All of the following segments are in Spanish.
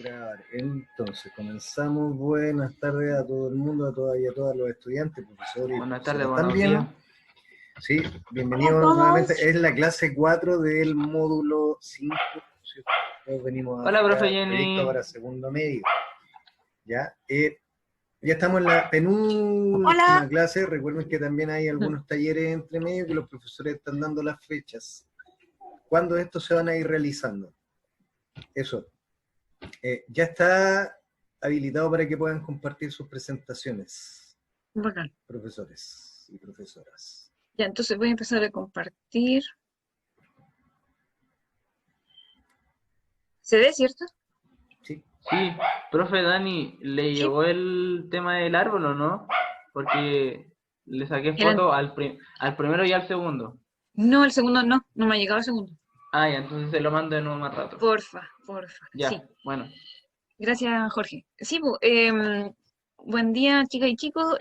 Grabar. Entonces, comenzamos. Buenas tardes a todo el mundo, a todas y a todos los estudiantes, profesores y Buenas tardes, profesoras buenos también. días. Sí, bienvenidos nuevamente. Es la clase 4 del módulo 5. ¿Sí? Todos venimos a Hola, profe aplicar proyecto Jenny. para segundo medio. Ya, ya estamos en la penúltima Hola. clase. Recuerden que también hay algunos talleres entre medio que los profesores están dando las fechas. ¿Cuándo estos se van a ir realizando? Eso. Ya está habilitado para que puedan compartir sus presentaciones, Bacán. profesores y profesoras. Ya, entonces voy a empezar a compartir. ¿Se ve, cierto? Sí. Sí, profe Dani, ¿le Sí. llegó el tema del árbol o no? Porque le saqué El foto al primero y al segundo. No, el segundo no me ha llegado el segundo. Ah, ya, entonces se lo mando de nuevo más rato. Porfa. Ya, Sí. bueno. Gracias, Jorge. Sí, buen día, chicas y chicos.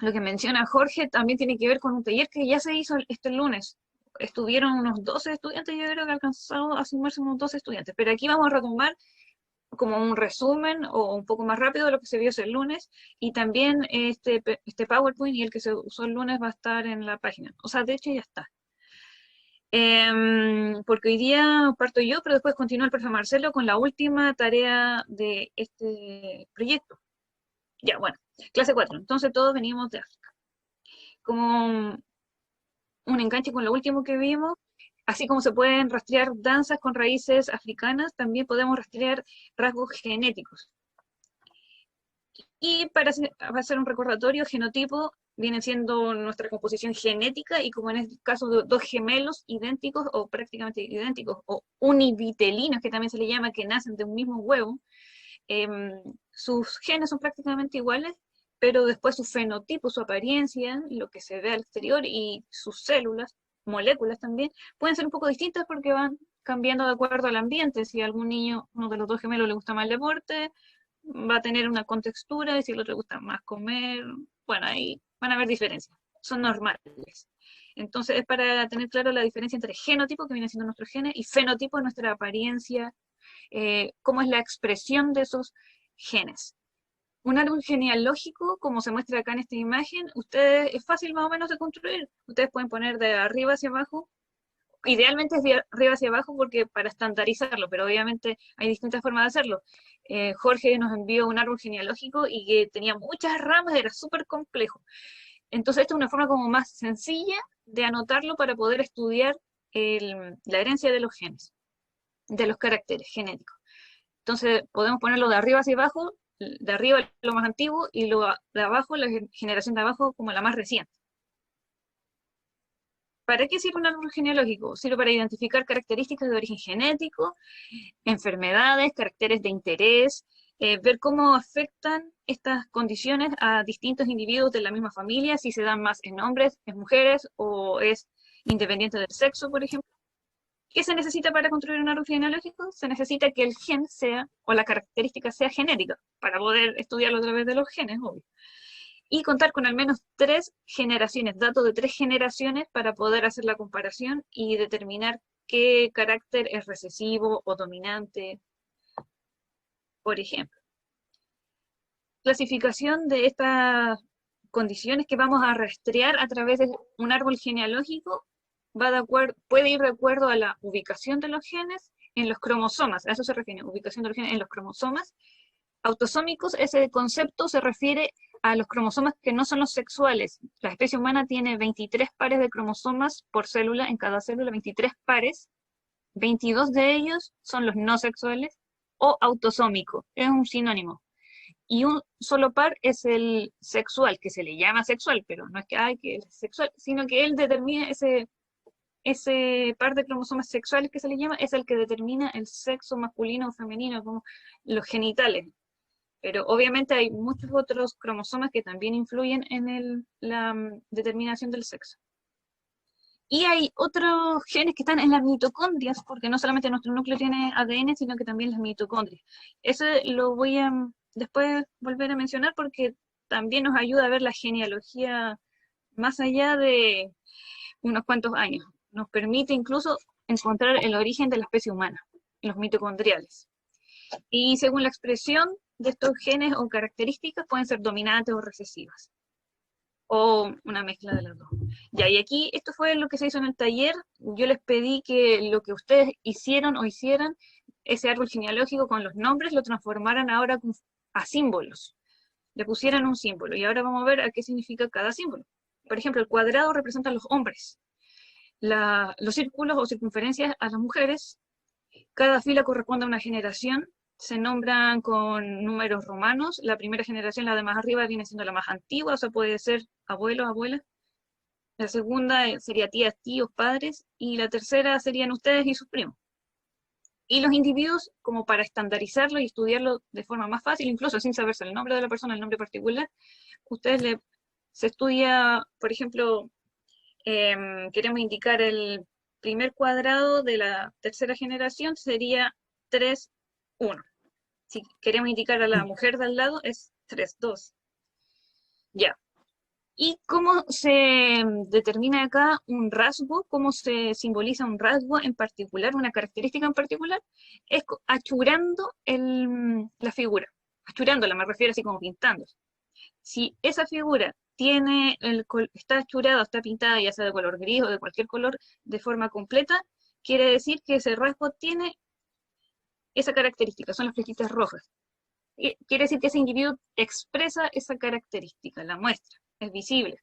Lo que menciona Jorge también tiene que ver con un taller que ya se hizo este lunes. Estuvieron unos 12 estudiantes, yo creo que alcanzaron a sumarse unos 12 estudiantes, pero aquí vamos a retomar como un resumen o un poco más rápido de lo que se vio ese lunes, y también este PowerPoint y el que se usó el lunes va a estar en la página. O sea, de hecho ya está. Porque hoy día parto yo, pero después continúa el profe Marcelo con la última tarea de este proyecto. Ya, bueno, clase 4. Entonces todos venimos de África. Como un enganche con lo último que vimos, así como se pueden rastrear danzas con raíces africanas, también podemos rastrear rasgos genéticos. Y para hacer un recordatorio, genotipo viene siendo nuestra composición genética, y como en este caso de dos gemelos idénticos o prácticamente idénticos, o univitelinos, que también se le llama, que nacen de un mismo huevo, sus genes son prácticamente iguales, pero después su fenotipo, su apariencia, lo que se ve al exterior, y sus células, moléculas también, pueden ser un poco distintas porque van cambiando de acuerdo al ambiente. Si a algún niño, uno de los dos gemelos, le gusta más el deporte, va a tener una contextura, y si al otro le gusta más comer, bueno, ahí van a haber diferencias, son normales. Entonces es para tener claro la diferencia entre genotipo, que viene siendo nuestro genes, y fenotipo, nuestra apariencia, cómo es la expresión de esos genes. Un árbol genealógico, como se muestra acá en esta imagen, ustedes, es fácil más o menos de construir. Ustedes pueden poner de arriba hacia abajo. Idealmente es de arriba hacia abajo porque para estandarizarlo, pero obviamente hay distintas formas de hacerlo. Jorge nos envió un árbol genealógico y que tenía muchas ramas, era súper complejo. Entonces esta es una forma como más sencilla de anotarlo para poder estudiar la herencia de los genes, de los caracteres genéticos. Entonces podemos ponerlo de arriba hacia abajo, de arriba lo más antiguo y lo de abajo, la generación de abajo, como la más reciente. ¿Para qué sirve un árbol genealógico? Sirve para identificar características de origen genético, enfermedades, caracteres de interés, ver cómo afectan estas condiciones a distintos individuos de la misma familia, si se dan más en hombres, en mujeres, o es independiente del sexo, por ejemplo. ¿Qué se necesita para construir un árbol genealógico? Se necesita que el gen sea, o la característica sea genética, para poder estudiarlo a través de los genes, obvio. Y contar con al menos 3 generaciones, datos de 3 generaciones, para poder hacer la comparación y determinar qué carácter es recesivo o dominante, por ejemplo. Clasificación de estas condiciones que vamos a rastrear a través de un árbol genealógico puede ir de acuerdo a la ubicación de los genes en los cromosomas. A eso se refiere, ubicación de los genes en los cromosomas. Autosómicos, ese concepto se refiere a los cromosomas que no son los sexuales. La especie humana tiene 23 pares de cromosomas por célula, en cada célula 23 pares. 22 de ellos son los no sexuales, o autosómico, es un sinónimo. Y un solo par es el sexual, que se le llama sexual, pero no es que hay que es sexual, sino que él determina ese par de cromosomas sexuales que se le llama, es el que determina el sexo masculino o femenino, como los genitales. Pero obviamente hay muchos otros cromosomas que también influyen en la determinación del sexo. Y hay otros genes que están en las mitocondrias, porque no solamente nuestro núcleo tiene ADN, sino que también las mitocondrias. Eso lo voy a después volver a mencionar, porque también nos ayuda a ver la genealogía más allá de unos cuantos años. Nos permite incluso encontrar el origen de la especie humana, los mitocondriales. Y según la expresión de estos genes o características, pueden ser dominantes o recesivas, o una mezcla de las dos. Ya, y aquí esto fue lo que se hizo en el taller. Yo les pedí que lo que ustedes hicieron o hicieran, ese árbol genealógico con los nombres, lo transformaran ahora a símbolos. Le pusieran un símbolo. Y ahora vamos a ver a qué significa cada símbolo. Por ejemplo, el cuadrado representa a los hombres. Los círculos o circunferencias a las mujeres. Cada fila corresponde a una generación. Se nombran con números romanos. La primera generación, la de más arriba, viene siendo la más antigua, o sea, puede ser abuelos, abuelas. La segunda sería tías, tíos, padres. Y la tercera serían ustedes y sus primos. Y los individuos, como para estandarizarlo y estudiarlo de forma más fácil, incluso sin saberse el nombre de la persona, el nombre particular, se estudia, por ejemplo, queremos indicar el primer cuadrado de la tercera generación, sería 3, 1. Si queremos indicar a la mujer de al lado, es 3, 2. Ya. ¿Y cómo se determina acá un rasgo? ¿Cómo se simboliza un rasgo en particular, una característica en particular? Es achurando la figura. Achurándola, me refiero así como pintando. Si esa figura está achurada, está pintada, ya sea de color gris o de cualquier color, de forma completa, quiere decir que ese rasgo tiene esa característica, son las flechitas rojas. Quiere decir que ese individuo expresa esa característica, la muestra, es visible.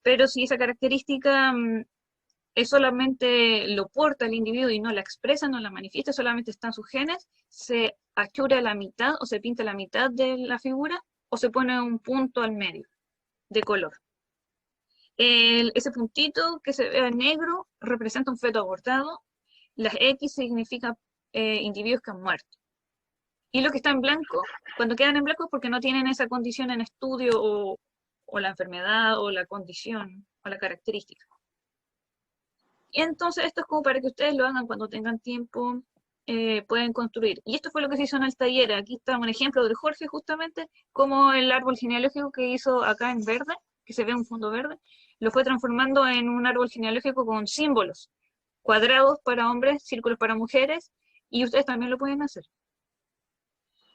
Pero si esa característica es solamente lo porta el individuo y no la expresa, no la manifiesta, solamente están sus genes, se achura la mitad o se pinta la mitad de la figura o se pone un punto al medio de color. Ese puntito que se ve negro representa un feto abortado, las X significa individuos que han muerto. Y lo que está en blanco, cuando quedan en blanco es porque no tienen esa condición en estudio o la enfermedad o la condición o la característica. Y entonces esto es como para que ustedes lo hagan cuando tengan tiempo, pueden construir. Y esto fue lo que se hizo en el taller. Aquí está un ejemplo de Jorge justamente, como el árbol genealógico que hizo acá en verde, que se ve un fondo verde, lo fue transformando en un árbol genealógico con símbolos, cuadrados para hombres, círculos para mujeres, y ustedes también lo pueden hacer.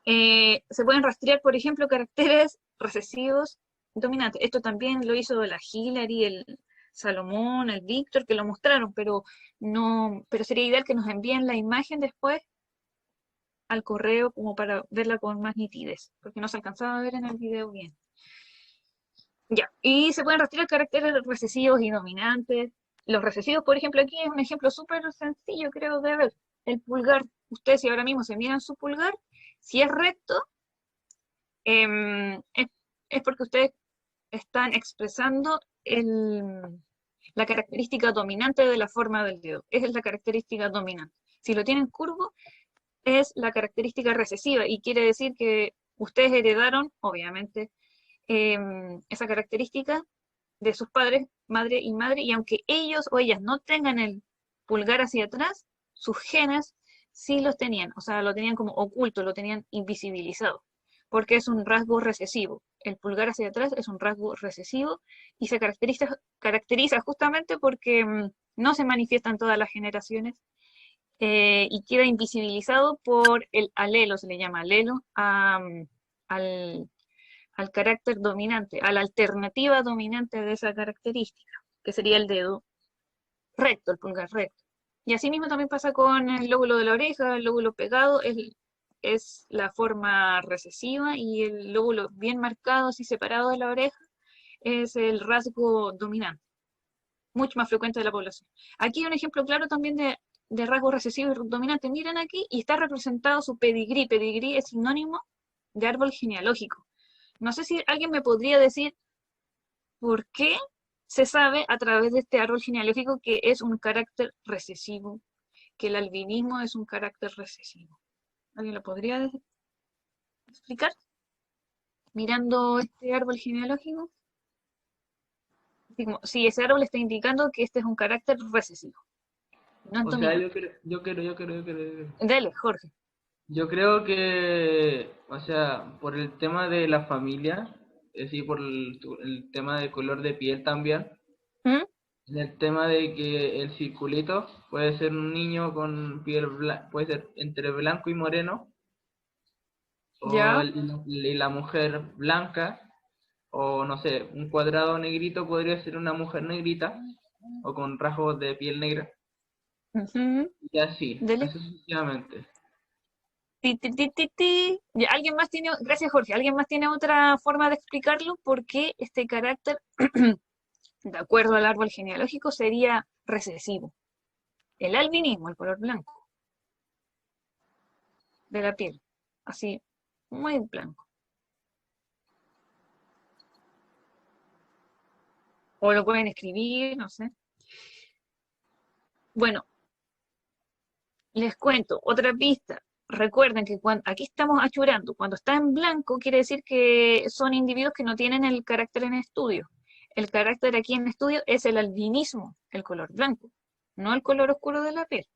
Se pueden rastrear, por ejemplo, caracteres recesivos dominantes. Esto también lo hizo la Hillary, el Salomón, el Víctor, que lo mostraron, pero sería ideal que nos envíen la imagen después al correo como para verla con más nitidez, porque no se alcanzaba a ver en el video bien. Ya, y se pueden rastrear caracteres recesivos y dominantes. Los recesivos, por ejemplo, aquí es un ejemplo súper sencillo, creo, de ver. El pulgar, ustedes si ahora mismo se miran su pulgar, si es recto, es porque ustedes están expresando la característica dominante de la forma del dedo. Esa es la característica dominante. Si lo tienen curvo, es la característica recesiva y quiere decir que ustedes heredaron, obviamente, esa característica de sus padres, madre y madre, y aunque ellos o ellas no tengan el pulgar hacia atrás, sus genes sí los tenían, o sea, lo tenían como oculto, lo tenían invisibilizado, porque es un rasgo recesivo. El pulgar hacia atrás es un rasgo recesivo y se caracteriza justamente porque no se manifiesta en todas las generaciones y queda invisibilizado por el alelo, se le llama alelo, al carácter dominante, a la alternativa dominante de esa característica, que sería el dedo recto, el pulgar recto. Y así mismo también pasa con el lóbulo de la oreja, el lóbulo pegado es la forma recesiva y el lóbulo bien marcado, así separado de la oreja, es el rasgo dominante, mucho más frecuente de la población. Aquí hay un ejemplo claro también de rasgo recesivo y dominante. Miren aquí y está representado su pedigrí. Pedigrí es sinónimo de árbol genealógico. No sé si alguien me podría decir por qué se sabe a través de este árbol genealógico que es un carácter recesivo, que el albinismo es un carácter recesivo. ¿Alguien lo podría explicar? Mirando este árbol genealógico. Sí, ese árbol está indicando que este es un carácter recesivo. No O sea, yo creo. Dale, Jorge. Yo creo que, o sea, por el tema de la familia, es decir, por el tema del color de piel también, ¿Mm? en el tema de que el circulito puede ser un niño con piel blanca, puede ser entre blanco y moreno, o ¿Ya? y la mujer blanca, o no sé, un cuadrado negrito podría ser una mujer negrita, o con rasgos de piel negra, Ujú. y así, Dele. así sucesivamente. Ti, ti, ti, ti, ti. Ya, ¿alguien más tiene, gracias Jorge, ¿alguien más tiene otra forma de explicarlo? ¿Por qué este carácter, de acuerdo al árbol genealógico, sería recesivo? El albinismo, el color blanco de la piel, así, muy blanco. O lo pueden escribir, no sé. Bueno, les cuento, otra pista. Recuerden que cuando, aquí estamos achurando. Cuando está en blanco quiere decir que son individuos que no tienen el carácter en estudio. El carácter aquí en estudio es el albinismo, el color blanco, no el color oscuro de la piel.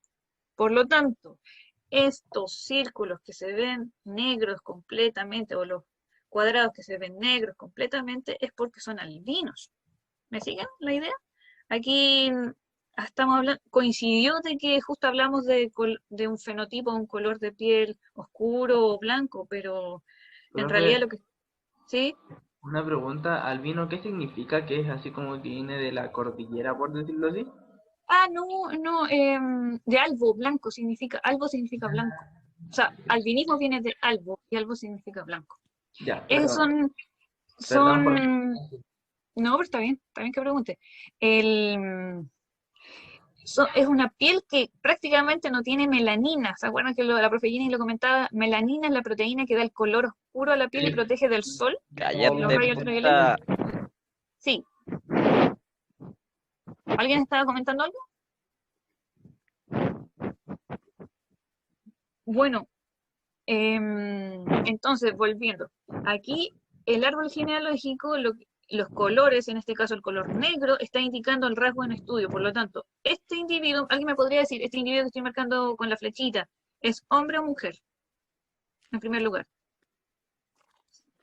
Por lo tanto, estos círculos que se ven negros completamente o los cuadrados que se ven negros completamente es porque son albinos. ¿Me siguen la idea? Aquí estamos hablando, coincidió de que justo hablamos de un fenotipo, un color de piel oscuro o blanco, pero en Profe, realidad lo que sí, una pregunta, albino, ¿qué significa? ¿Que es así como que viene de la cordillera, por decirlo así? no, no, de albo, albo significa blanco. O sea, albinismo viene de albo y albo significa blanco. Ya, Esos perdón, perdón por... son, no, pero está bien que pregunte. El, es una piel que prácticamente no tiene melanina. ¿Se acuerdan que la profe Jenny lo comentaba? Melanina es la proteína que da el color oscuro a la piel y Sí, protege del sol, los obvio. Cállate, rayos ultravioletas. puta. Sí. ¿Alguien estaba comentando algo? Bueno, entonces, volviendo. Aquí el árbol genealógico, los colores, en este caso el color negro, está indicando el rasgo en estudio. Por lo tanto, este individuo, alguien me podría decir, este individuo que estoy marcando con la flechita, ¿es hombre o mujer? En primer lugar.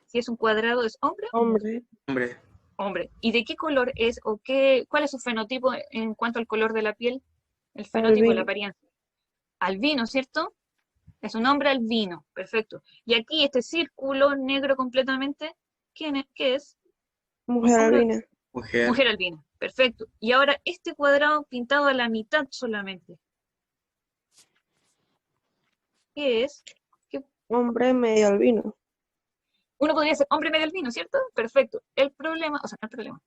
Si es un cuadrado, ¿es hombre o mujer? Hombre, Hombre, Hombre. ¿Y de qué color es o qué, cuál es su fenotipo en cuanto al color de la piel? El fenotipo, la albino, apariencia. Albino, ¿cierto? Es un hombre albino, perfecto. Y aquí este círculo negro completamente, ¿qué es? mujer Hombre, albina, mujer, mujer albina, perfecto. Y ahora este cuadrado pintado a la mitad solamente, ¿qué es? ¿Qué- hombre medio albino. Uno podría ser hombre medio albino, ¿cierto? Perfecto. El problema, o sea, no el problema,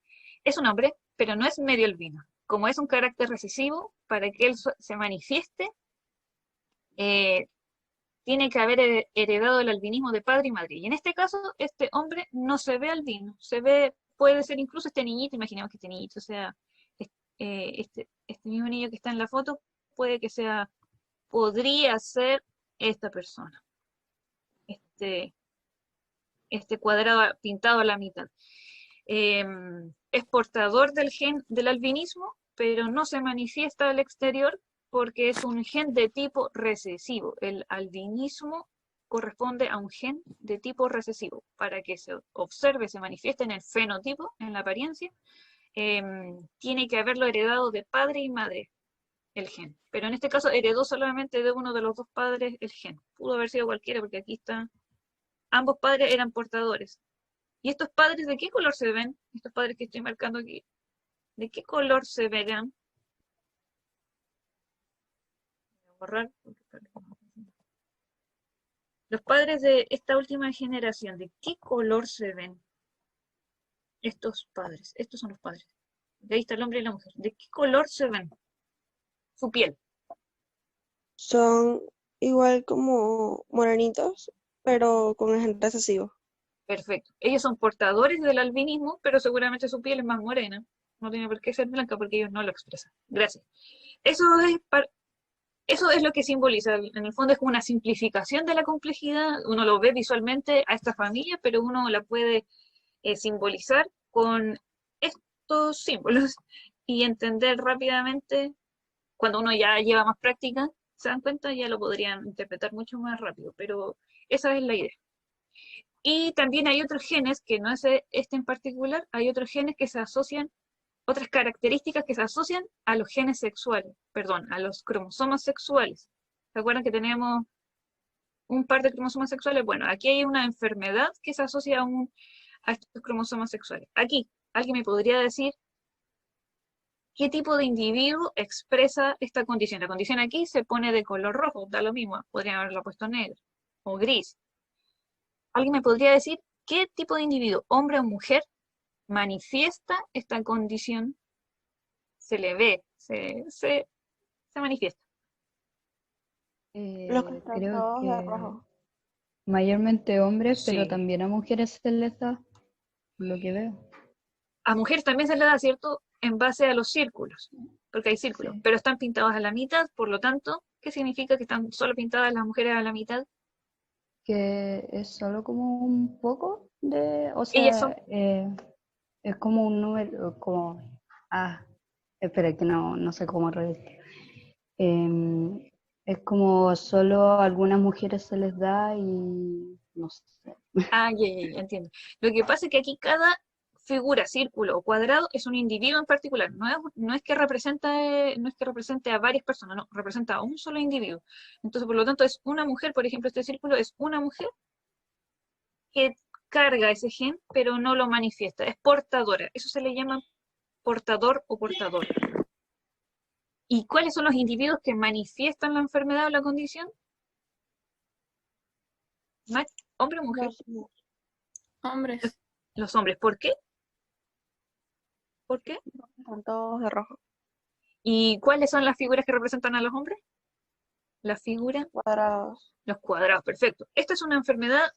es un hombre, pero no es medio albino. Como es un carácter recesivo, para que él se manifieste, eh, tiene que haber heredado el albinismo de padre y madre. Y en este caso, este hombre no se ve albino, se ve, puede ser incluso este niñito, imaginemos que este niñito sea, este mismo niño que está en la foto, puede que sea, podría ser esta persona, este, este cuadrado pintado a la mitad. Eh, es portador del gen del albinismo, pero no se manifiesta al exterior porque es un gen de tipo recesivo. El albinismo corresponde a un gen de tipo recesivo. Para que se observe, se manifieste en el fenotipo, en la apariencia, eh, tiene que haberlo heredado de padre y madre el gen. Pero en este caso heredó solamente de uno de los dos padres el gen. Pudo haber sido cualquiera porque aquí está, ambos padres eran portadores. ¿Y estos padres de qué color se ven? Estos padres que estoy marcando aquí, ¿de qué color se verán? Voy a borrar. Los padres de esta última generación, ¿de qué color se ven estos padres? Estos son los padres. De ahí está el hombre y la mujer. ¿De qué color se ven? Su piel. Son igual como morenitos, pero con el gen recesivo. Perfecto. Ellos son portadores del albinismo, pero seguramente su piel es más morena. No tiene por qué ser blanca porque ellos no lo expresan. Gracias. Eso es, eso es lo que simboliza. En el fondo es como una simplificación de la complejidad. Uno lo ve visualmente a esta familia, pero uno la puede simbolizar con estos símbolos y entender rápidamente. Cuando uno ya lleva más práctica, se dan cuenta, ya lo podrían interpretar mucho más rápido, pero esa es la idea. Y también hay otros genes, que no es este en particular, hay otros genes que se asocian otras características que se asocian a los genes sexuales, perdón, a los cromosomas sexuales. ¿Se acuerdan que tenemos un par de cromosomas sexuales? Bueno, aquí hay una enfermedad que se asocia a estos cromosomas sexuales. Aquí, ¿alguien me podría decir qué tipo de individuo expresa esta condición? La condición aquí se pone de color rojo, da lo mismo, podrían haberlo puesto negro o gris. ¿Alguien me podría decir qué tipo de individuo, hombre o mujer, manifiesta esta condición? Se le ve, se manifiesta. Los que están Creo todos de que rojo. mayormente hombres, pero Sí. también a mujeres se les da, por lo que veo. A mujeres también se le da, ¿cierto? En base a los círculos, porque hay círculos, Sí. pero están pintados a la mitad, por lo tanto, ¿qué significa que están solo pintadas las mujeres a la mitad? Que es solo como un poco de, o Ellas sea, son, es como un número, como, ah, espera que no sé cómo reírlo. Es como solo a algunas mujeres se les da y no sé. ya, entiendo. Lo que pasa es que aquí cada figura, círculo o cuadrado, es un individuo en particular, no es que represente a varias personas, no, representa a un solo individuo. Entonces, por lo tanto, es una mujer, por ejemplo, este círculo es una mujer que carga ese gen, pero no lo manifiesta, es portadora. Eso se le llama portador o portadora. ¿Y cuáles son los individuos que manifiestan la enfermedad o la condición? ¿Hombre o mujer? Los Hombres. Los hombres. ¿Por qué? ¿Por qué? que están todos de rojo. ¿Y cuáles son las figuras que representan a los hombres? La figura, Cuadrados. los cuadrados, perfecto. Esta es una enfermedad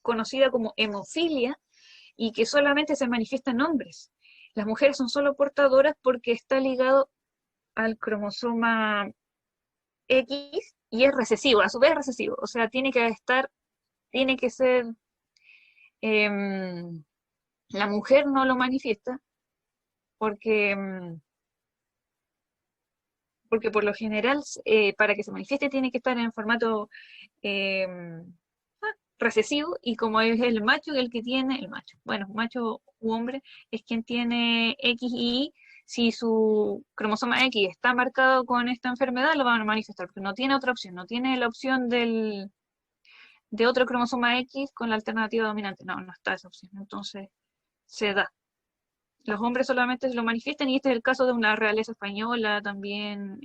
conocida como hemofilia y que solamente se manifiesta en hombres. Las mujeres son solo portadoras porque está ligado al cromosoma X y es recesivo, a su vez es recesivo, o sea, tiene que ser, em, la mujer no lo manifiesta porque, porque por lo general, para que se manifieste tiene que estar en formato em, recesivo, y como es el macho el que tiene, el macho, bueno, macho u hombre, es quien tiene X y Y, si su cromosoma X está marcado con esta enfermedad, lo van a manifestar, porque no tiene otra opción, no tiene la opción de otro cromosoma X con la alternativa dominante, no está esa opción, entonces se da. Los hombres solamente lo manifiestan, y este es el caso de una realeza española, también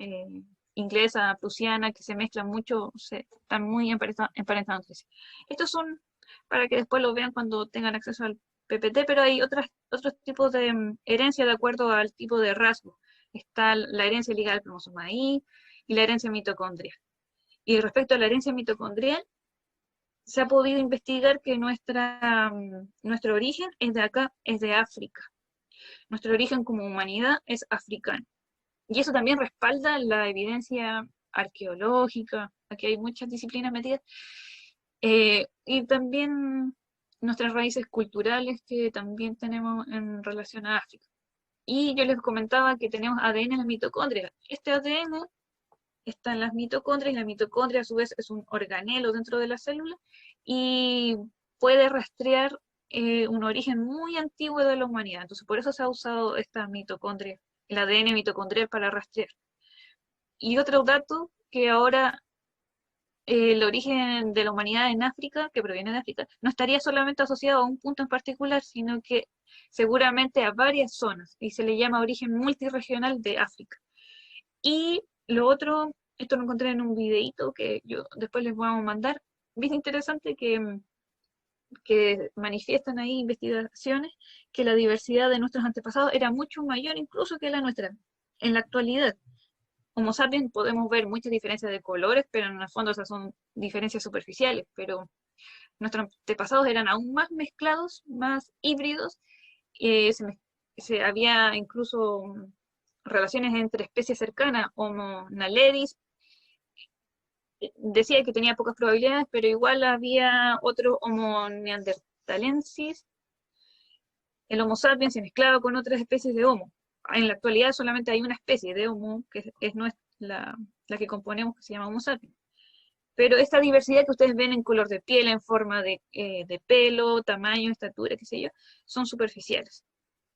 inglesa, prusiana, que se mezclan mucho, están muy emparentados entre sí. Estos son para que después lo vean cuando tengan acceso al PPT, pero hay otros tipos de herencia de acuerdo al tipo de rasgo. Está la herencia ligada al cromosoma Y y la herencia mitocondrial. Y respecto a la herencia mitocondrial, se ha podido investigar que nuestro origen es de acá, es de África. Nuestro origen como humanidad es africano. Y eso también respalda la evidencia arqueológica. Aquí hay muchas disciplinas metidas. Y también nuestras raíces culturales que también tenemos en relación a África. Y yo les comentaba que tenemos ADN en las mitocondrias. Este ADN está en las mitocondrias, y la mitocondria a su vez es un organelo dentro de la célula y puede rastrear un origen muy antiguo de la humanidad. Entonces, por eso se ha usado esta mitocondria, el ADN mitocondrial, para rastrear. Y otro dato, que ahora el origen de la humanidad en África, que proviene de África, no estaría solamente asociado a un punto en particular, sino que seguramente a varias zonas, y se le llama origen multirregional de África. Y lo otro, esto lo encontré en un videito que yo después les voy a mandar, bien interesante, que manifiestan ahí investigaciones que la diversidad de nuestros antepasados era mucho mayor incluso que la nuestra. En la actualidad, Homo sapiens podemos ver muchas diferencias de colores, pero en el fondo esas son diferencias superficiales, pero nuestros antepasados eran aún más mezclados, más híbridos, había incluso relaciones entre especies cercanas, Homo naledi, decía que tenía pocas probabilidades, pero igual había otro Homo neanderthalensis, el Homo sapiens se mezclaba con otras especies de Homo. En la actualidad solamente hay una especie de Homo, que es la que componemos, que se llama Homo sapiens. Pero esta diversidad que ustedes ven en color de piel, en forma de pelo, tamaño, estatura, qué sé yo, son superficiales.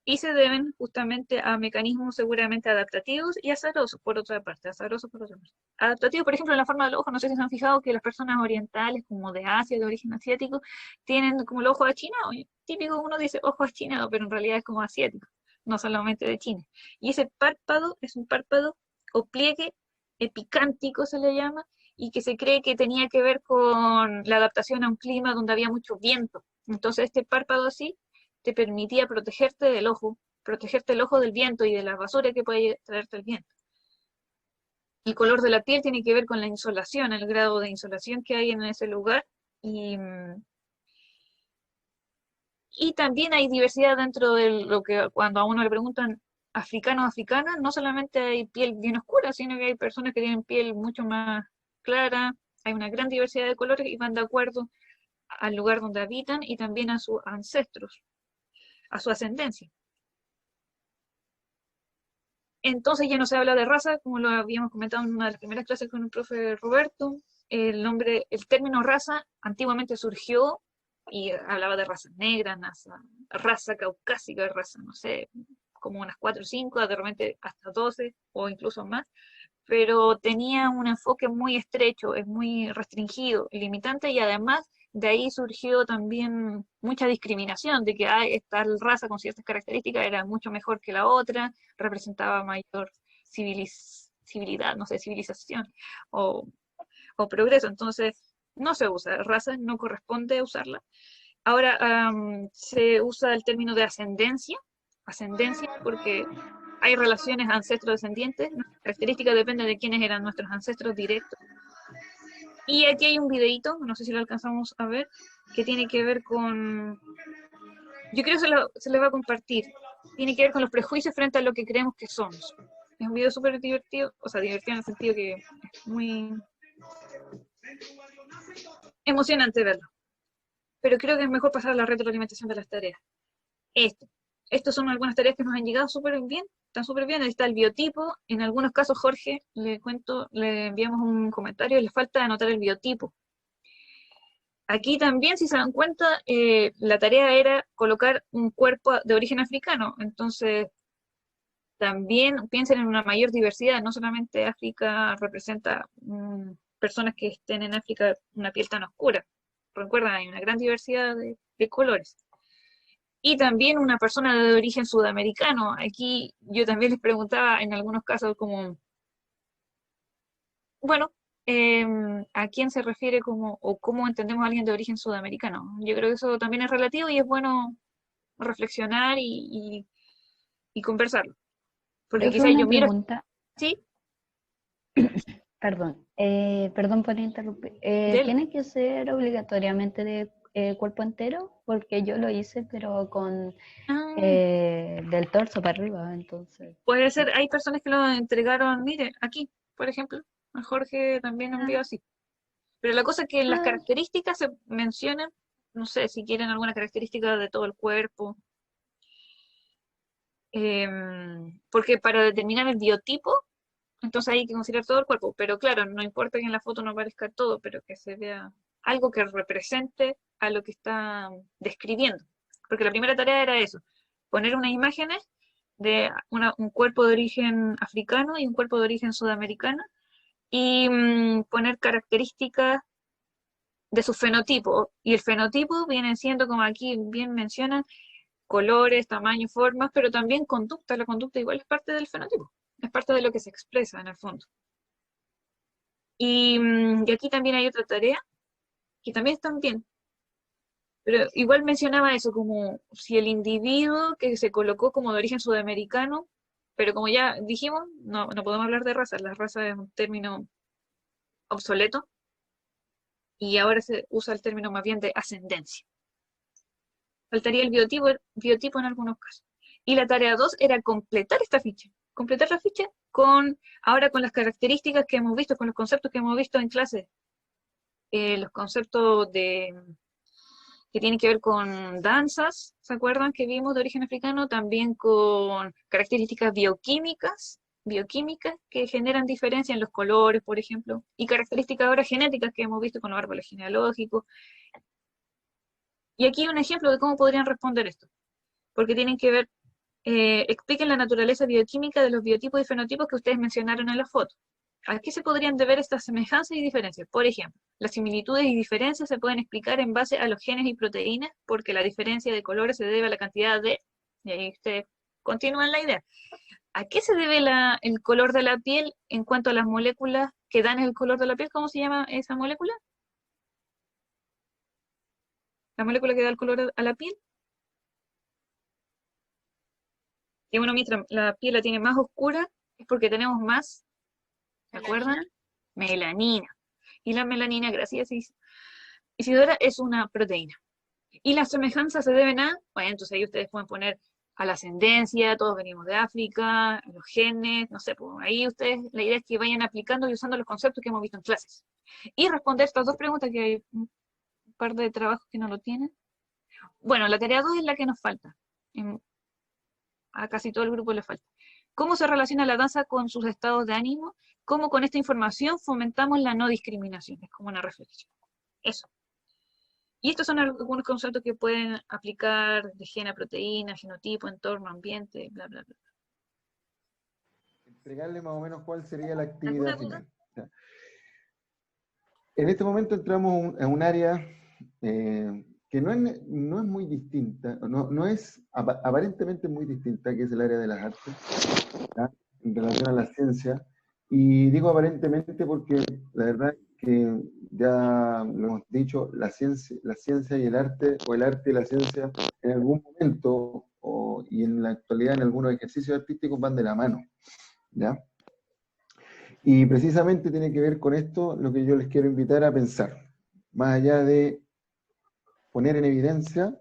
y se deben justamente a mecanismos seguramente adaptativos y azarosos, por otra parte, azarosos por otra parte. Adaptativos, por ejemplo, en la forma del ojo, no sé si se han fijado que las personas orientales, como de Asia, de origen asiático, tienen como el ojo achinado. Típico uno dice ojo achinado, pero en realidad es como asiático, no solamente de China. Y ese párpado es un párpado o pliegue epicántico se le llama, y que se cree que tenía que ver con la adaptación a un clima donde había mucho viento. Entonces este párpado así te permitía protegerte el ojo del viento y de la basura que puede traerte el viento. El color de la piel tiene que ver con la insolación, el grado de insolación que hay en ese lugar. Y también hay diversidad dentro de lo que cuando a uno le preguntan africano o africana, no solamente hay piel bien oscura, sino que hay personas que tienen piel mucho más clara, hay una gran diversidad de colores y van de acuerdo al lugar donde habitan y también a sus ancestros, a su ascendencia. Entonces ya no se habla de raza, como lo habíamos comentado en una de las primeras clases con el profe Roberto. El término raza antiguamente surgió y hablaba de raza negra, raza caucásica, raza, no sé, como unas 4 o 5, de repente hasta 12 o incluso más, pero tenía un enfoque muy estrecho, es muy restringido, limitante, y además de ahí surgió también mucha discriminación, de que esta raza con ciertas características era mucho mejor que la otra, representaba mayor civilidad, no sé, civilización o progreso. Entonces, no se usa raza, no corresponde usarla. Ahora se usa el término de ascendencia porque hay relaciones ancestro-descendientes, nuestra característica depende de quiénes eran nuestros ancestros directos. Y aquí hay un videito, no sé si lo alcanzamos a ver, que tiene que ver con, yo creo que se lo va a compartir, tiene que ver con los prejuicios frente a lo que creemos que somos. Es un video súper divertido, o sea, divertido en el sentido que es muy emocionante verlo. Pero creo que es mejor pasar a la retroalimentación de las tareas. Estos son algunas tareas que nos han llegado súper bien, están súper bien. Ahí está el biotipo. En algunos casos, Jorge, le enviamos un comentario, le falta anotar el biotipo. Aquí también, si se dan cuenta, la tarea era colocar un cuerpo de origen africano. Entonces, también piensen en una mayor diversidad. No solamente África representa personas que estén en África una piel tan oscura. Recuerdan, hay una gran diversidad de colores. Y también una persona de origen sudamericano. Aquí yo también les preguntaba en algunos casos como, bueno, ¿a quién se refiere o cómo entendemos a alguien de origen sudamericano? Yo creo que eso también es relativo y es bueno reflexionar y conversarlo. Porque Profe, quizás una yo miro, pregunta, sí, perdón por interrumpir. de ¿Tiene que ser obligatoriamente de cuerpo entero? Porque yo lo hice, pero con del torso para arriba, entonces. puede ser, hay personas que lo entregaron, mire, aquí, por ejemplo, a Jorge también lo envió Ah, así. Pero la cosa es que en las ah, características se mencionan, no sé, si quieren alguna característica de todo el cuerpo, porque para determinar el biotipo, entonces hay que considerar todo el cuerpo, pero claro, no importa que en la foto no aparezca todo, pero que se vea algo que represente a lo que está describiendo. Porque la primera tarea era eso, poner unas imágenes de un cuerpo de origen africano y un cuerpo de origen sudamericano, y poner características de su fenotipo. Y el fenotipo viene siendo, como aquí bien mencionan, colores, tamaños, formas, pero también conducta. La conducta igual es parte del fenotipo, es parte de lo que se expresa en el fondo. Y aquí también hay otra tarea, que también están bien, pero igual mencionaba eso, como si el individuo que se colocó como de origen sudamericano, pero como ya dijimos, no podemos hablar de raza, la raza es un término obsoleto, y ahora se usa el término más bien de ascendencia. Faltaría el biotipo en algunos casos. Y la tarea 2 era completar esta ficha. Completar la ficha ahora con las características que hemos visto, con los conceptos que hemos visto en clase. Los conceptos que tienen que ver con danzas, ¿se acuerdan que vimos de origen africano? También con características bioquímicas que generan diferencia en los colores, por ejemplo, y características ahora genéticas que hemos visto con los árboles genealógicos. Y aquí un ejemplo de cómo podrían responder esto, porque tienen que ver expliquen la naturaleza bioquímica de los biotipos y fenotipos que ustedes mencionaron en la foto. ¿A qué se podrían deber estas semejanzas y diferencias? Por ejemplo, las similitudes y diferencias se pueden explicar en base a los genes y proteínas, porque la diferencia de colores se debe a la cantidad de... Y ahí ustedes continúan la idea. ¿A qué se debe el color de la piel en cuanto a las moléculas que dan el color de la piel? ¿Cómo se llama esa molécula? ¿La molécula que da el color a la piel? Y bueno, mientras la piel la tiene más oscura, es porque tenemos más, ¿se acuerdan? Melanina. Y la melanina, gracias Isidora, es una proteína. Y las semejanzas se deben a, bueno, entonces ahí ustedes pueden poner a la ascendencia, todos venimos de África, a los genes, no sé, pues ahí ustedes, la idea es que vayan aplicando y usando los conceptos que hemos visto en clases. Y responder estas dos preguntas, que hay un par de trabajos que no lo tienen. Bueno, la tarea 2 es la que nos falta. A casi todo el grupo le falta. ¿Cómo se relaciona la danza con sus estados de ánimo? ¿Cómo con esta información fomentamos la no discriminación? Es como una reflexión. Eso. Y estos son algunos conceptos que pueden aplicar de gen a proteína, genotipo, entorno, ambiente, bla, bla, bla. Entregarle más o menos cuál sería la actividad ¿Alguna duda? final. O sea, en este momento entramos en un área que no es muy distinta, no es aparentemente muy distinta, que es el área de las artes, ¿ya? En relación a la ciencia. Y digo aparentemente porque la verdad es que ya lo hemos dicho, la ciencia y el arte, o el arte y la ciencia, en algún momento, y en la actualidad en algunos ejercicios artísticos van de la mano, ¿ya? Y precisamente tiene que ver con esto lo que yo les quiero invitar a pensar, más allá de poner en evidencia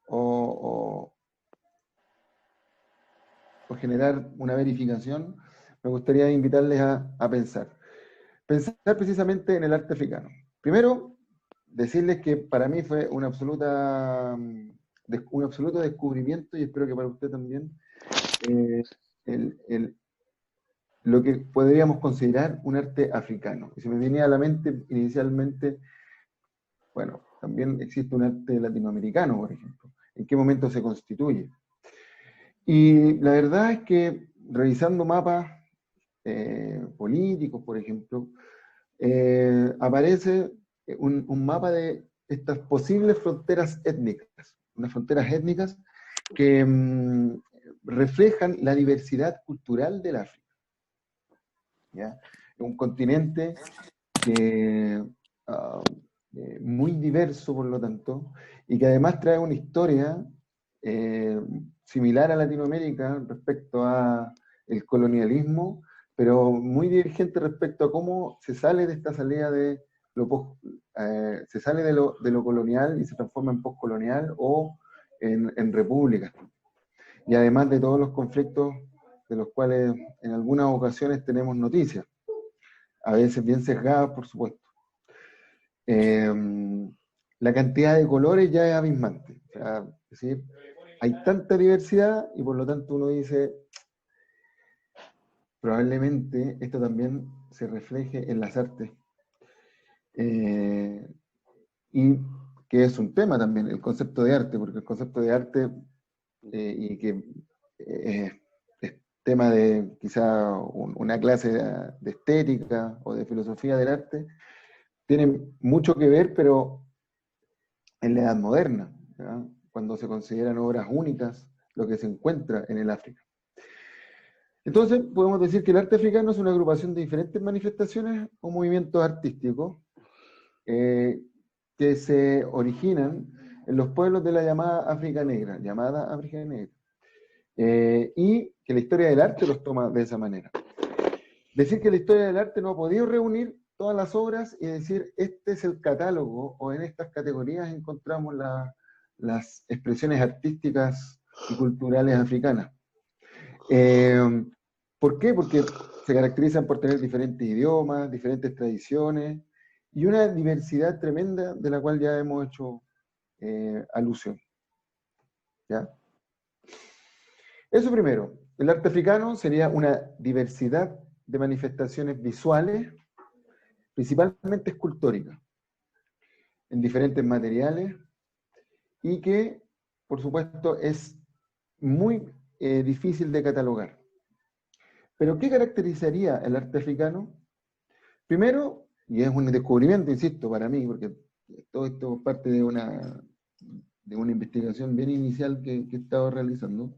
o generar una verificación, me gustaría invitarles a pensar. Pensar precisamente en el arte africano. Primero, decirles que para mí fue un absoluto descubrimiento, y espero que para usted también, lo que podríamos considerar un arte africano. Y se me venía a la mente inicialmente, bueno, también existe un arte latinoamericano, por ejemplo. ¿En qué momento se constituye? Y la verdad es que revisando mapas políticos, por ejemplo, aparece un mapa de estas posibles fronteras étnicas, unas fronteras étnicas que reflejan la diversidad cultural del África. ¿Ya? Un continente que, muy diverso, por lo tanto, y que además trae una historia similar a Latinoamérica respecto a el colonialismo, pero muy divergente respecto a cómo se sale de esta salida de se sale de lo colonial y se transforma en postcolonial o en república. Y además de todos los conflictos de los cuales en algunas ocasiones tenemos noticias, a veces bien sesgadas, por supuesto. La cantidad de colores ya es abismante. O sea, es decir, hay tanta diversidad y por lo tanto uno dice, probablemente esto también se refleje en las artes. Y que es un tema también, el concepto de arte, porque el concepto de arte, y que es tema de quizá una clase de estética o de filosofía del arte, tiene mucho que ver, pero en la Edad Moderna, ¿ya? Cuando se consideran obras únicas lo que se encuentra en el África. Entonces, podemos decir que el arte africano es una agrupación de diferentes manifestaciones o movimientos artísticos que se originan en los pueblos de la llamada África Negra, y que la historia del arte los toma de esa manera. Decir que la historia del arte no ha podido reunir todas las obras y decir, este es el catálogo, o en estas categorías encontramos las expresiones artísticas y culturales africanas. ¿Por qué? Porque se caracterizan por tener diferentes idiomas, diferentes tradiciones, y una diversidad tremenda de la cual ya hemos hecho alusión. ¿Ya? Eso primero. El arte africano sería una diversidad de manifestaciones visuales, principalmente escultóricas, en diferentes materiales, y que, por supuesto, es muy difícil de catalogar. ¿Pero qué caracterizaría el arte africano? Primero, y es un descubrimiento, insisto, para mí, porque todo esto es parte de una investigación bien inicial que he estado realizando,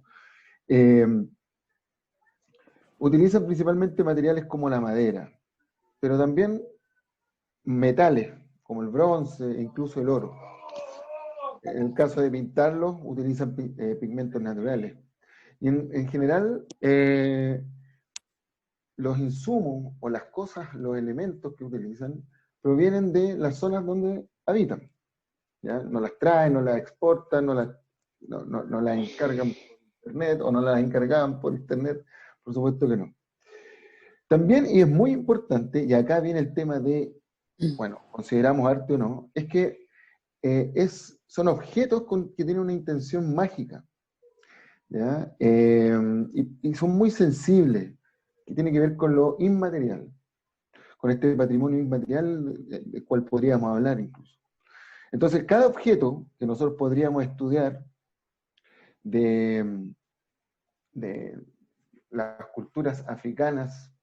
utilizan principalmente materiales como la madera, pero también metales, como el bronce e incluso el oro. En el caso de pintarlos, utilizan pigmentos naturales. Y en general, los insumos o las cosas, los elementos que utilizan, provienen de las zonas donde habitan. ¿Ya? No las traen, no las exportan, no las encargan por internet, o no las encargaban por internet, por supuesto que no. También, y es muy importante, y acá viene el tema de, bueno, consideramos arte o no, es que son objetos que tienen una intención mágica, ¿ya? Y son muy sensibles, que tiene que ver con lo inmaterial, con este patrimonio inmaterial del cual podríamos hablar incluso. Entonces, cada objeto que nosotros podríamos estudiar de las culturas africanas,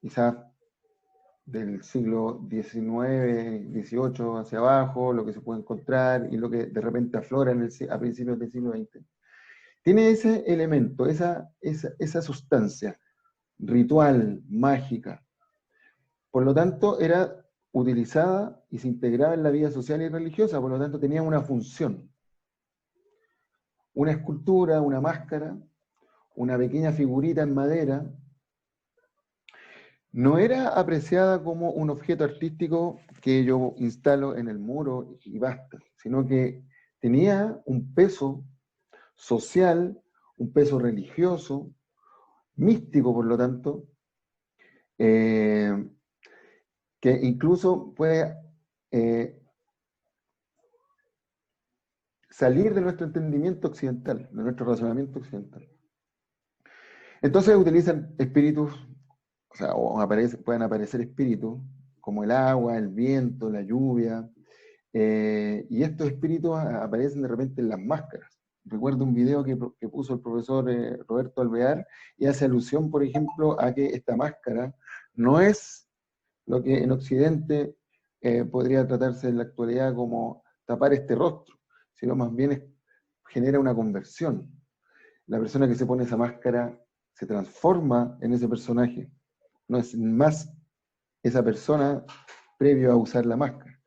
quizás del siglo XIX, XVIII hacia abajo, lo que se puede encontrar y lo que de repente aflora a principios del siglo XX, tiene ese elemento, esa sustancia ritual, mágica. Por lo tanto, era utilizada y se integraba en la vida social y religiosa, por lo tanto tenía una función. Una escultura, una máscara, una pequeña figurita en madera, no era apreciada como un objeto artístico que yo instalo en el muro y basta, sino que tenía un peso social, un peso religioso, místico por lo tanto, que incluso puede salir de nuestro entendimiento occidental, de nuestro razonamiento occidental. Entonces utilizan espíritus, o sea, pueden aparecer espíritus como el agua, el viento, la lluvia, y estos espíritus aparecen de repente en las máscaras. Recuerdo un video que puso el profesor Roberto Alvear y hace alusión, por ejemplo, a que esta máscara no es lo que en Occidente podría tratarse en la actualidad como tapar este rostro, sino más bien genera una conversión. La persona que se pone esa máscara se transforma en ese personaje. No es más esa persona previo a usar la máscara.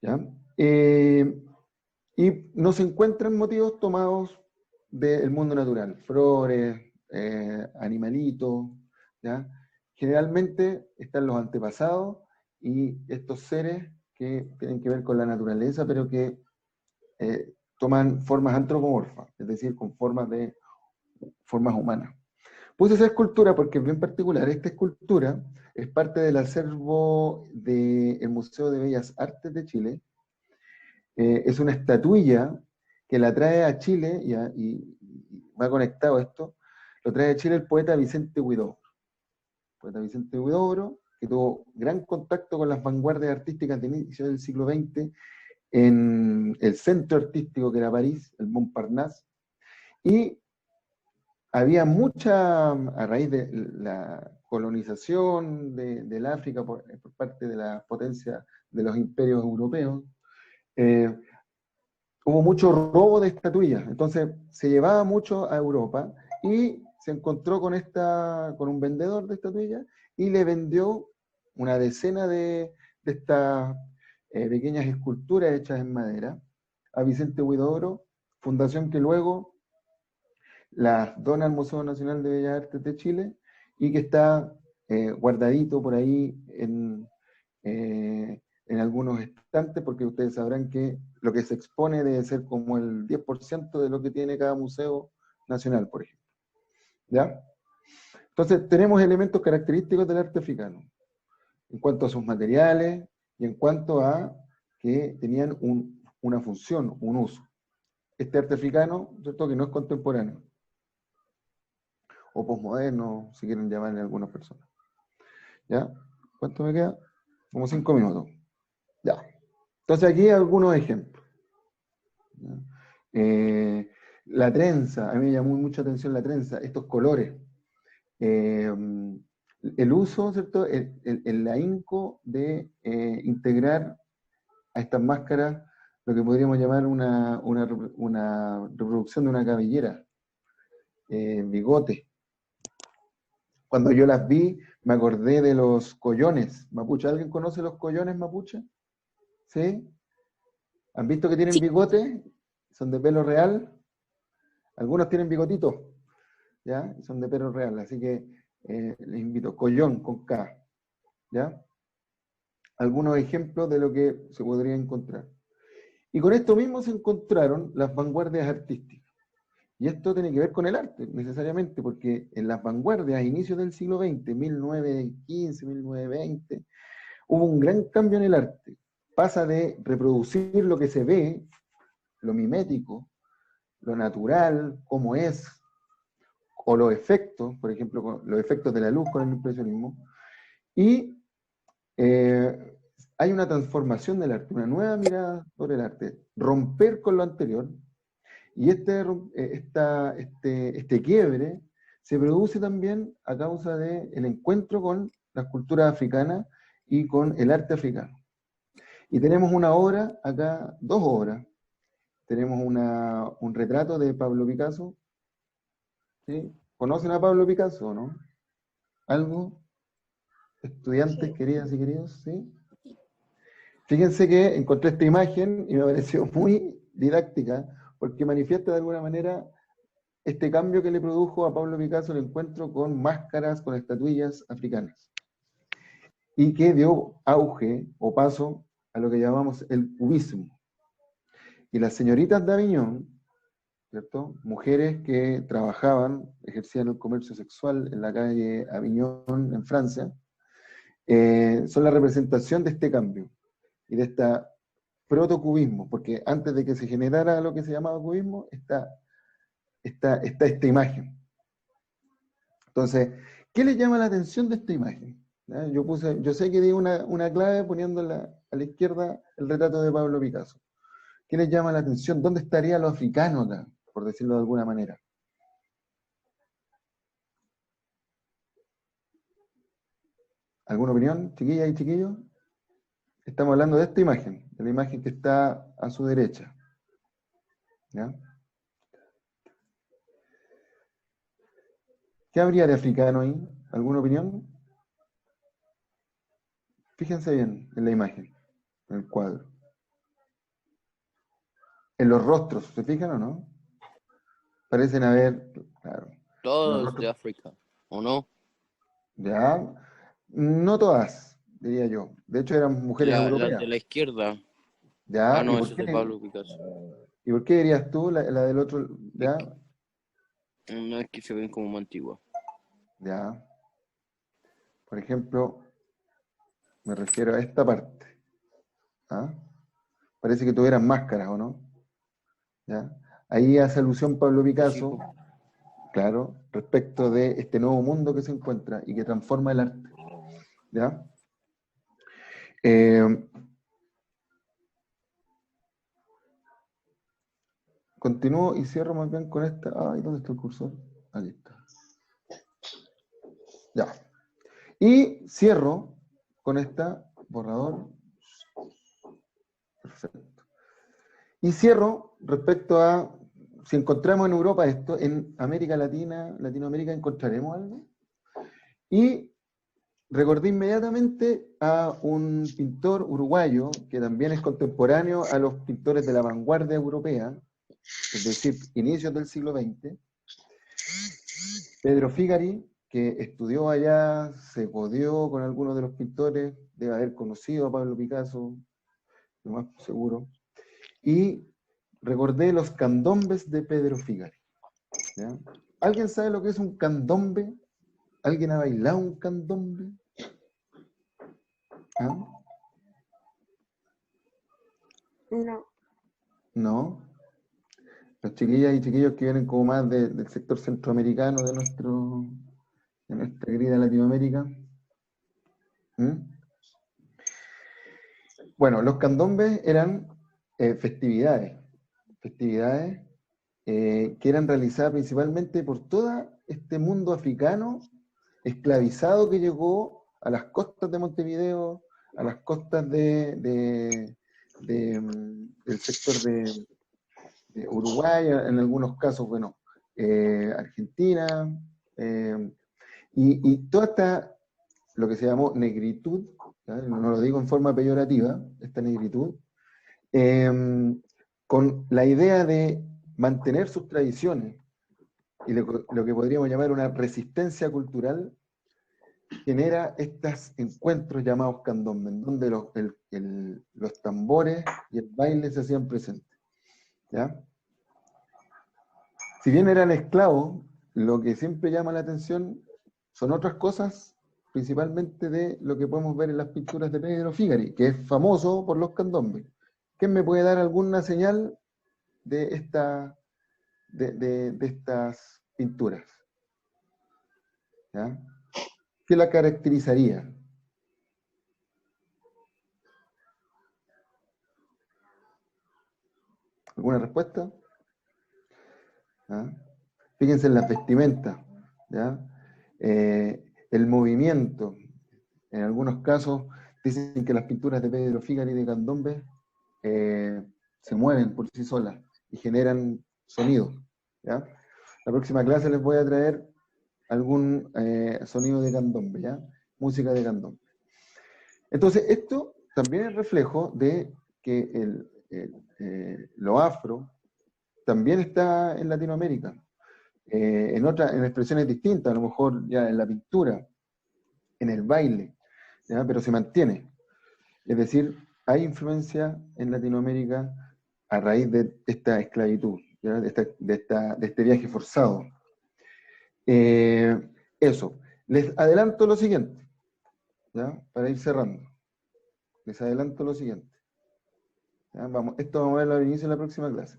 ¿Ya? Y no se encuentran motivos tomados del mundo natural, flores, animalitos, ¿ya? Generalmente están los antepasados y estos seres que tienen que ver con la naturaleza, pero que toman formas antropomorfas, es decir, con formas humanas. Puse esa escultura porque es bien particular. Esta escultura es parte del acervo del Museo de Bellas Artes de Chile. Es una estatuilla que la trae a Chile, y va conectado esto, lo trae a Chile el poeta Vicente Huidobro. Poeta Vicente Huidobro, que tuvo gran contacto con las vanguardias artísticas de inicio del siglo XX en el centro artístico que era París, el Montparnasse, y había mucha, a raíz de la colonización del África por parte de la potencia de los imperios europeos, hubo mucho robo de estatuillas, entonces se llevaba mucho a Europa y se encontró con un vendedor de estatuillas y le vendió una decena de estas pequeñas esculturas hechas en madera a Vicente Huidobro, fundación que luego las dona al Museo Nacional de Bellas Artes de Chile y que está guardadito por ahí en algunos estantes, porque ustedes sabrán que lo que se expone debe ser como el 10% de lo que tiene cada museo nacional, por ejemplo. ¿Ya? Entonces, tenemos elementos característicos del arte africano, en cuanto a sus materiales y en cuanto a que tenían una función, un uso. Este arte africano, ¿cierto?, que no es contemporáneo, o posmoderno, si quieren llamarle a algunas personas. ¿Ya? ¿Cuánto me queda? Como 5 minutos. Ya. Entonces aquí hay algunos ejemplos. ¿Ya? La trenza, a mí me llamó mucha atención la trenza, estos colores. El uso, ¿cierto? El ahínco de integrar a estas máscaras lo que podríamos llamar una reproducción de una cabellera, bigote. Cuando yo las vi, me acordé de los collones mapuche. ¿Alguien conoce los collones mapuche? ¿Sí? ¿Han visto que tienen Sí. bigote? Son de pelo real. Algunos tienen bigotitos, ¿ya? Son de pelo real, así que les invito. Collón con K, ¿ya? Algunos ejemplos de lo que se podría encontrar. Y con esto mismo se encontraron las vanguardias artísticas. Y esto tiene que ver con el arte, necesariamente, porque en las vanguardias a inicios del siglo XX, 1915, 1920, hubo un gran cambio en el arte. Pasa de reproducir lo que se ve, lo mimético, lo natural, como es, o los efectos, por ejemplo, los efectos de la luz con el impresionismo, y hay una transformación del arte, una nueva mirada sobre el arte, romper con lo anterior, y este quiebre se produce también a causa del encuentro con las culturas africanas y con el arte africano. Y tenemos una obra acá, dos obras. Tenemos un retrato de Pablo Picasso. ¿Sí? ¿Conocen a Pablo Picasso, no? ¿Algo? Estudiantes, Sí. queridas y queridos, ¿sí? Fíjense que encontré esta imagen y me pareció muy didáctica, porque manifiesta de alguna manera este cambio que le produjo a Pablo Picasso el encuentro con máscaras, con estatuillas africanas, y que dio auge o paso a lo que llamamos el cubismo. Y las señoritas de Aviñón, ¿cierto? Mujeres que trabajaban, ejercían el comercio sexual en la calle Aviñón, en Francia, son la representación de este cambio y de esta protocubismo, porque antes de que se generara lo que se llamaba cubismo, está esta imagen. Entonces, ¿qué les llama la atención de esta imagen? Yo sé que di una clave poniendo a la izquierda el retrato de Pablo Picasso. ¿Qué les llama la atención? ¿Dónde estaría lo africano acá, por decirlo de alguna manera? ¿Alguna opinión, chiquillas y chiquillos? Estamos hablando de esta imagen, de la imagen que está a su derecha. ¿Ya? ¿Qué habría de africano ahí? ¿Alguna opinión? Fíjense bien en la imagen, en el cuadro. En los rostros, ¿se fijan o no? Parecen haber, claro, los Todos de rostros, África, ¿o no? ya, no todas, diría yo. De hecho, eran mujeres Las europeas. de la izquierda. ¿Ya? Ah, no, eso es de Pablo Picasso. ¿Y por qué dirías tú la del otro? Es ¿Ya? que, no es que se ven como más antiguas. ¿Ya? Por ejemplo, me refiero a esta parte. ¿Ah? Parece que tuvieran máscaras, ¿o no? ¿Ya? Ahí hace alusión Pablo Sí, Picasso, po. claro, respecto de este nuevo mundo que se encuentra y que transforma el arte. ¿Ya? Continúo y cierro más bien con esta. Ay, ¿dónde está el cursor? Aquí está. Ya. Y cierro con esta borrador. Perfecto. Y cierro respecto a si encontramos en Europa esto, en América Latina, Latinoamérica, ¿encontraremos algo? Y recordé inmediatamente a un pintor uruguayo que también es contemporáneo a los pintores de la vanguardia europea, es decir, inicios del siglo XX, Pedro Figari, que estudió allá, se codió con algunos de los pintores, debe haber conocido a Pablo Picasso, lo más seguro, y recordé los candombes de Pedro Figari. ¿Ya? ¿Alguien sabe lo que es un candombe? ¿Alguien ha bailado un candombe? ¿Ah? No. No. Los chiquillas y chiquillos que vienen como más del sector centroamericano de nuestra querida Latinoamérica. ¿Mm? Bueno, los candombes eran festividades festividades que eran realizadas principalmente por todo este mundo africano esclavizado que llegó a las costas de Montevideo, a las costas del sector de Uruguay, en algunos casos, bueno, Argentina, y toda esta, lo que se llamó negritud, ¿sabes? No lo digo en forma peyorativa, esta negritud, con la idea de mantener sus tradiciones y lo que podríamos llamar una resistencia cultural, genera estos encuentros llamados candombe, en donde los tambores y el baile se hacían presentes. ¿Ya? Si bien eran esclavos, lo que siempre llama la atención son otras cosas, principalmente de lo que podemos ver en las pinturas de Pedro Figari, que es famoso por los candombes. ¿Quién me puede dar alguna señal de estas pinturas? ¿Ya? ¿Qué la caracterizaría? ¿Alguna respuesta? ¿Ah? Fíjense en las vestimentas, ¿ya? El movimiento. En algunos casos dicen que las pinturas de Pedro Figari y de Candombe se mueven por sí solas y generan sonido, ¿ya? La próxima clase les voy a traer algún sonido de candombe, ¿ya? Música de candombe. Entonces, esto también es reflejo de que lo afro también está en Latinoamérica, en expresiones distintas, a lo mejor ya en la pintura, en el baile, ¿ya? Pero se mantiene. Es decir, hay influencia en Latinoamérica a raíz de esta esclavitud, ¿ya? De este viaje forzado. Eso. Les adelanto lo siguiente, ¿ya? Para ir cerrando. Les adelanto lo siguiente. ¿Ya? Esto vamos a verlo al inicio de la próxima clase.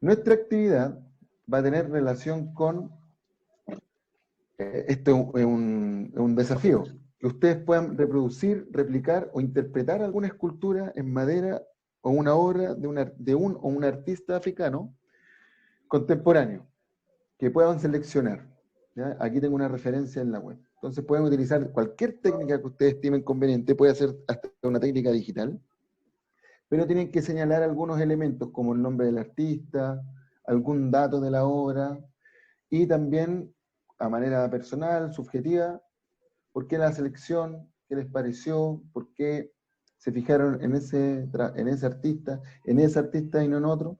Nuestra actividad va a tener relación con, esto es un desafío, que ustedes puedan reproducir, replicar o interpretar alguna escultura en madera o una obra de un o un artista africano contemporáneo, que puedan seleccionar. ¿Ya? Aquí tengo una referencia en la web. Entonces pueden utilizar cualquier técnica que ustedes estimen conveniente, puede ser hasta una técnica digital, pero tienen que señalar algunos elementos como el nombre del artista, algún dato de la obra, y también a manera personal, subjetiva, por qué la selección, qué les pareció, por qué se fijaron en ese artista y no en otro.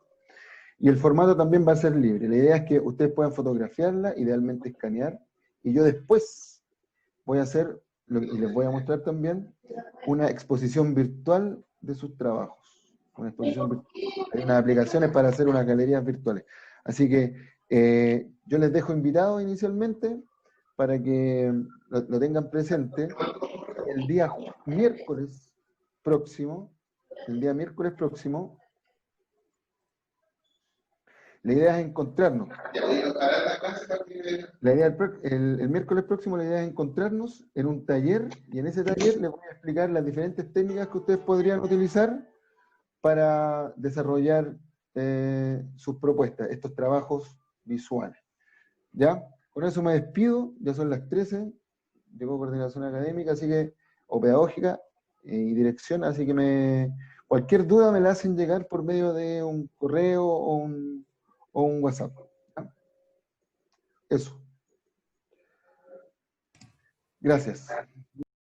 Y el formato también va a ser libre. La idea es que ustedes puedan fotografiarla, idealmente escanear, y yo después voy a hacer, y les voy a mostrar también, una exposición virtual de sus trabajos. Una exposición virtual. Hay unas aplicaciones para hacer unas galerías virtuales. Así que yo les dejo invitados inicialmente para que lo tengan presente. El día miércoles próximo, la idea es encontrarnos. El miércoles próximo la idea es encontrarnos en un taller, y en ese taller les voy a explicar las diferentes técnicas que ustedes podrían utilizar para desarrollar sus propuestas, estos trabajos visuales. ¿Ya? Con eso me despido, ya son las 13, llegó coordinación académica, así que, o pedagógica y dirección, así que cualquier duda me la hacen llegar por medio de un correo o un WhatsApp. ¿Ya? Eso. Gracias.